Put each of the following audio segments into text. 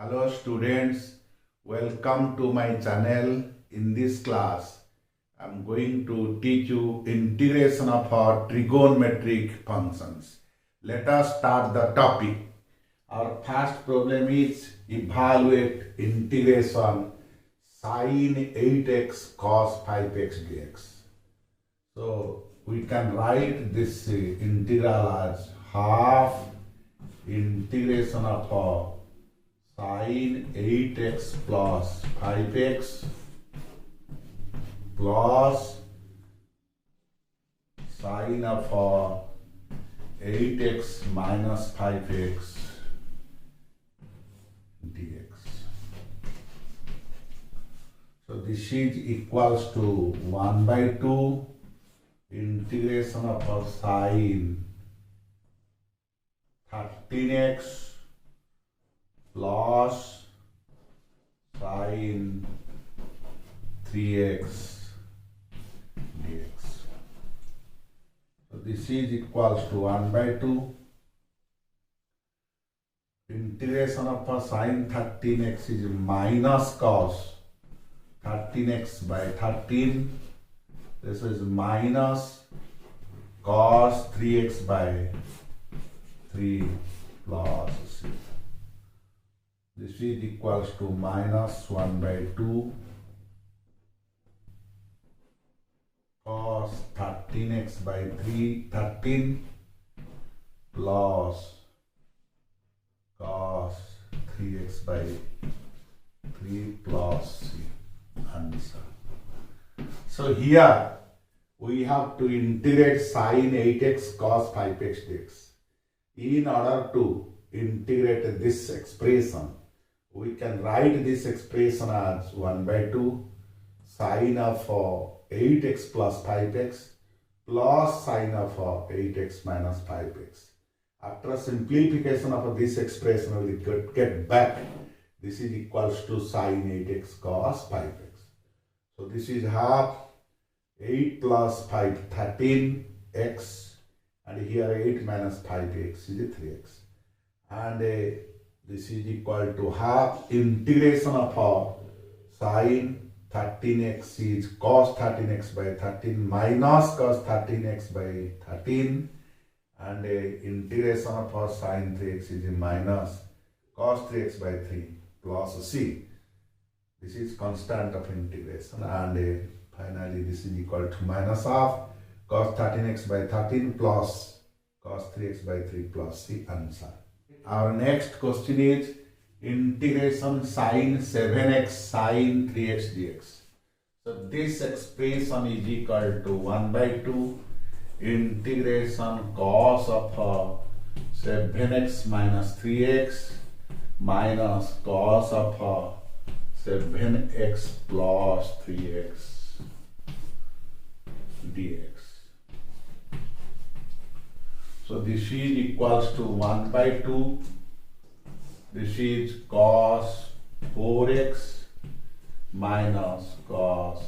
Hello students, welcome to my channel. In this class, I am going to teach you integration of our trigonometric functions. Let us start the topic. Our first problem is evaluate integration sin 8x cos 5x dx. So we can write this integral as half integration of sin 8x plus 5x plus sin of 8x minus 5x dx. So this is equals to 1 by 2 integration of sin 13x plus sin 3x dx. So this is equals to 1 by 2 integration of sin 13x is minus cos 13x by 13. This is minus cos 3x by 3 plus c. This is equals to minus 1 by 2 cos 13x by 13 plus cos 3x by 3 plus c. Answer. So here we have to integrate sin 8x cos 5x dx. In order to integrate this expression, we can write this expression as 1 by 2 sin of 8x plus 5x plus sin of 8x minus 5x. After simplification of this expression, we will get back this is equals to sin 8x cos 5x. So this is half 8 plus 5 13x and here 8 minus 5x is 3x. And this is equal to half integration of sin 13x is cos 13x by 13 minus cos 13x by 13 and integration of sin 3x is minus cos 3x by 3 plus c. This is constant of integration and finally this is equal to minus half cos 13x by 13 plus cos 3x by 3 plus c. Answer. Our next question is integration sin 7x sin 3x dx. So this expression is equal to 1 by 2 integration cos of 7x minus 3x minus cos of 7x plus 3x dx. So this is equals to 1 by 2. This is cos 4x minus cos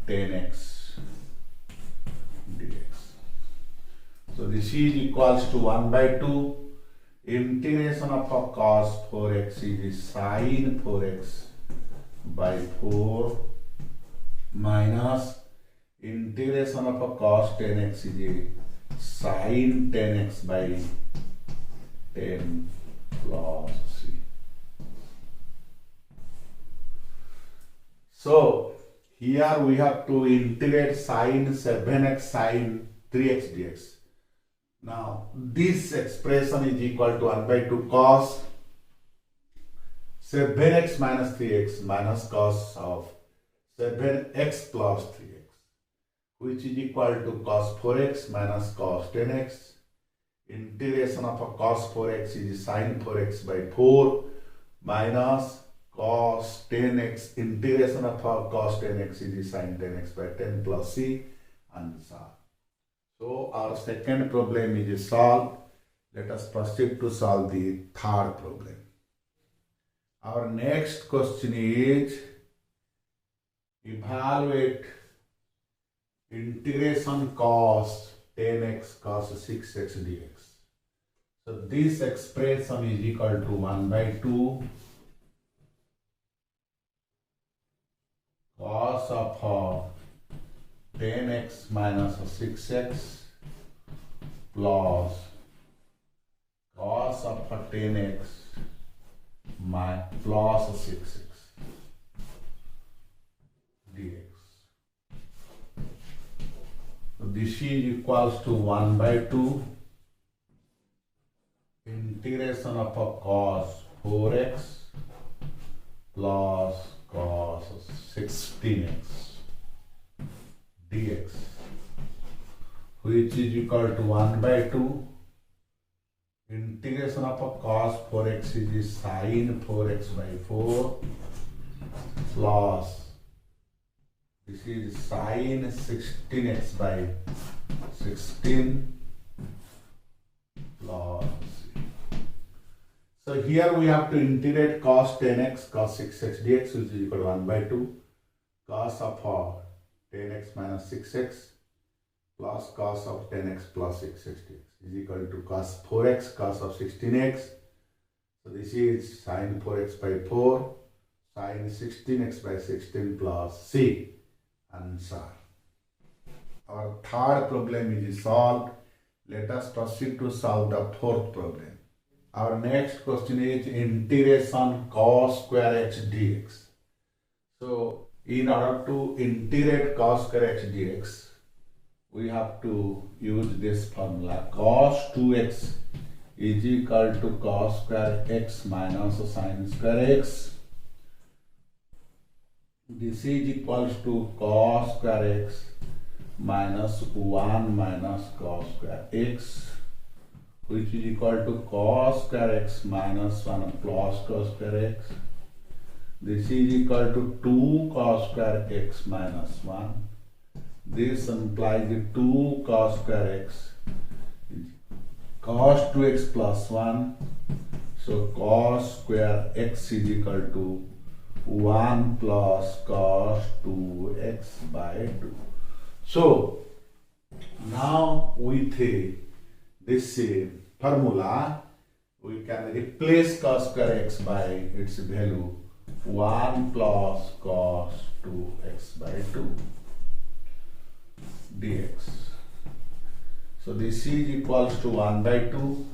10x dx. So this is equals to 1 by 2 integration of cos 4x is sin 4x by 4 minus integration of cos 10x is sin 10x by 10 plus c. So here we have to integrate sin 7x sin 3x dx. Now this expression is equal to 1 by 2 cos 7x minus 3x minus cos of 7x plus 3x, which is equal to cos 4x minus cos 10x. Integration of cos 4x is sin 4x by 4 minus cos 10x. Integration of cos 10x is sin 10x by 10 plus c. Answer. So our second problem is solved. Let us proceed to solve the third problem. Our next question is evaluate integration cos 10x cos 6x dx. So this expression is equal to 1 by 2 cos of 10x minus 6x plus cos of 10x plus 6x dx. So this is equals to 1 by 2 integration of a cos 4x plus cos 16x dx, which is equal to 1 by 2 integration of a cos 4x is sin 4x by 4 plus this is sin 16x by 16 plus. So here we have to integrate cos 10x cos 6x dx, which is equal to 1 by 2 cos of 10x minus 6x plus cos of 10x plus 6x dx is equal to cos 4x cos of 16x. So this is sin 4x by 4 sin 16x by 16 plus c. Answer. Our third problem is solved. Let us proceed to solve the fourth problem. Our next question is integration cos square x dx. So in order to integrate cos square x dx, we have to use this formula. Cos 2x is equal to cos square x minus sin square x. This is equals to cos square x minus 1 minus cos square x, which is equal to cos square x minus 1 plus cos square x. This is equal to 2 cos square x minus 1. This implies 2 cos square x cos 2x plus 1. So cos square x is equal to 1 plus cos 2x by 2. So now with this formula we can replace cos square x by its value 1 plus cos 2x by 2 dx. So this is equals to 1 by 2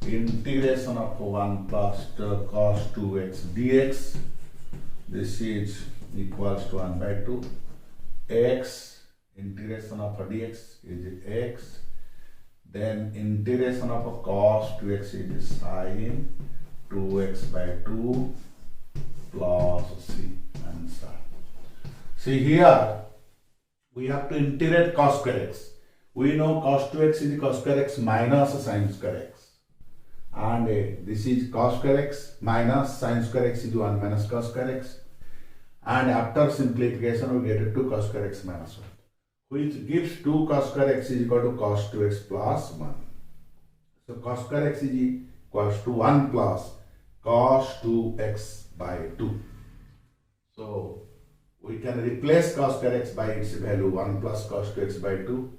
integration of 1 plus cos 2x dx. This is equals to 1 by 2 x integration of dx is x, then integration of cos 2x is sin 2x by 2 plus c. Answer. See here we have to integrate cos square x. We know cos 2x is cos square x minus sin square x, and this is cos square x minus sin square x is 1 minus cos square x, and after simplification we get it to cos square x minus 1, which gives 2 cos square x is equal to cos 2x plus 1. So cos square x is equals to 1 plus cos 2x by 2. So we can replace cos square x by its value 1 plus cos 2x by 2.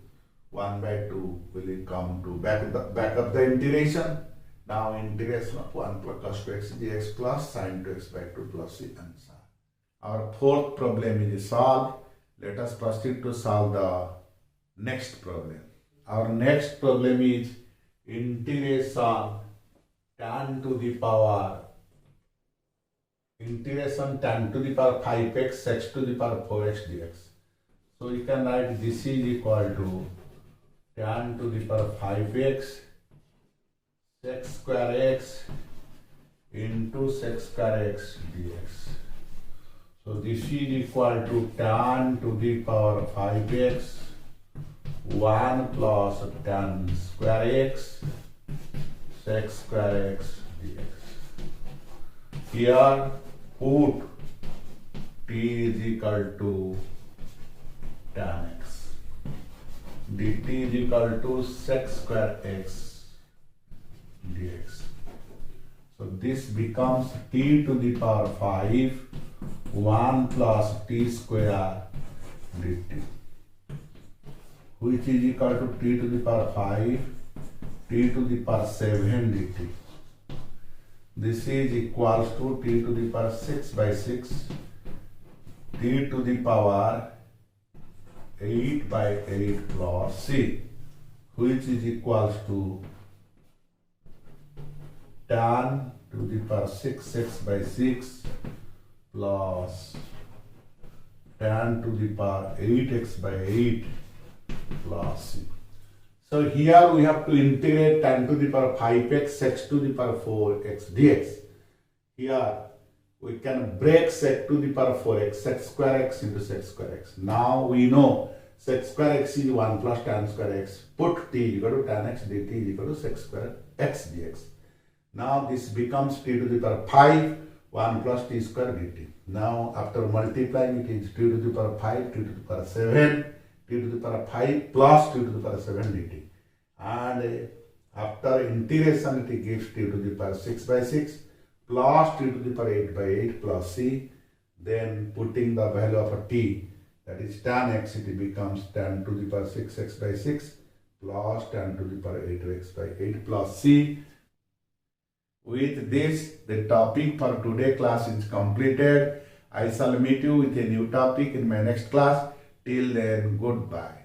1 by 2 will come to back up the integration. Now integration of 1 plus cos 2x dx plus sin 2x by 2 plus c. Answer. Our fourth problem is solved. Let us proceed to solve the next problem. Our next problem is integration tan to the power 5x x to the power 4x dx. So you can write this is equal to tan to the power 5x sec square x into sec square x dx. So this is equal to tan to the power 5x 1 plus tan square x sec square x dx. Here put t is equal to tan x, dt is equal to sec square x dx. So this becomes t to the power 5 1 plus t square dt, which is equal to t to the power 5 t t to the power 7 dt. This is equals to t to the power 6 by 6 t to the power 8 by 8 plus c, which is equals to tan to the power 6x by 6 plus tan to the power 8x by 8 plus c. So here we have to integrate tan to the power 5x x to the power 4x dx. Here we can break sec to the power 4x sec square x into sec square x. Now we know sec square x is 1 plus tan square x. Put t equal to tan x dt is equal to sec square x dx. Now this becomes t to the power 5 1 plus t square dt. Now after multiplying it is t to the power 5 t to the power 7 t to the power 5 plus t to the power 7 dt. And after integration it gives t to the power 6 by 6 plus t to the power 8 by 8 plus c. Then putting the value of a t, that is tan x, it becomes tan to the power 6x by 6 plus tan to the power 8x by 8 plus c. With this, the topic for today class is completed. I shall meet you with a new topic in my next class. Till then, goodbye.